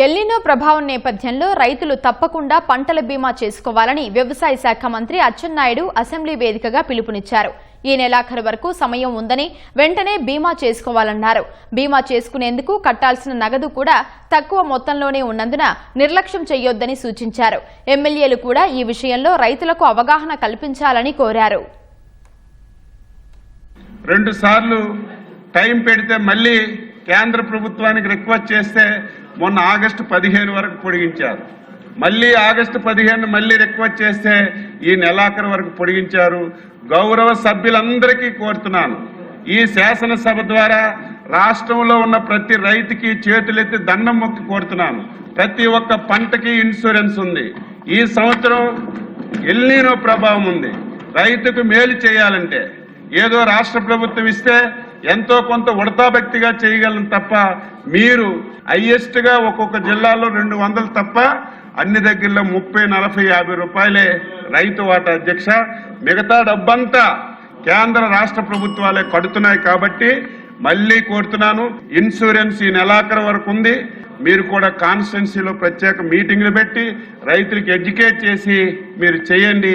El Niño ప్రభావం నేపథ్యంలో రైతులు తప్పకుండా పంటల బీమా చేసుకోవాలని వ్యవసాయ శాఖ మంత్రి అచ్చెన్నాయుడు అసెంబ్లీ వేదికగా పిలుపునిచ్చారు. ఈ నెలాఖరు వరకు సమయం ఉందని వెంటనే బీమా చేసుకోవాలన్నారు. బీమా చేసుకునేందుకు కట్టాల్సిన నగదు కూడా తక్కువ మొత్తంలోనే ఉన్నందున నిర్లక్ష్యం చేయొద్దని సూచించారు. ఎమ్మెల్యేలు కూడా ఈ విషయంలో రైతులకు అవగాహన కల్పించాలని కోరారు. 2 సార్లు టైం పెడితే మళ్ళీ కేంద్ర ప్రభుత్వానికి రిక్వెస్ట్ చేస్తే మొన్న ఆగస్టు 15 వరకు పొడిగించారు. మళ్ళీ ఆగస్టు 15 మళ్ళీ రిక్వెస్ట్ చేస్తే ఈ నెలాఖరు వరకు పొడిగించారు. గౌరవ సభ్యులందరికీ కోరుతున్నాను, ఈ శాసనసభ ద్వారా రాష్ట్రంలో ఉన్న ప్రతి రైతుకి చేతులెత్తి దండం మొక్కి కోరుతున్నాను. ప్రతి ఒక్క పంటకి ఇన్సూరెన్స్ ఉంది. ఈ సంవత్సరం ఎల్నినో ప్రభావం ఉంది. రైతుకు మేలు చేయాలంటే ఏదో రాష్ట్ర ప్రభుత్వం ఇస్తే ఎంతో కొంత ఉడతాభక్తిగా చేయగలం తప్ప, మీరు హైయెస్ట్ గా ఒక్కొక్క జిల్లాలో 200 తప్ప అన్ని దగ్గరలో 30, 40, 50 రూపాయలే రైతు వాటా అధ్యక్ష. మిగతా డబ్బంతా కేంద్ర రాష్ట్ర ప్రభుత్వాలే కడుతున్నాయి. కాబట్టి మళ్ళీ కోరుతున్నాను, ఇన్సూరెన్స్ ఈ నెలాఖరు వరకు ఉంది. మీరు కూడా కాన్స్టిట్యున్సీలో ప్రత్యేక మీటింగ్లు పెట్టి రైతులకు ఎడ్యుకేట్ చేసి మీరు చేయండి.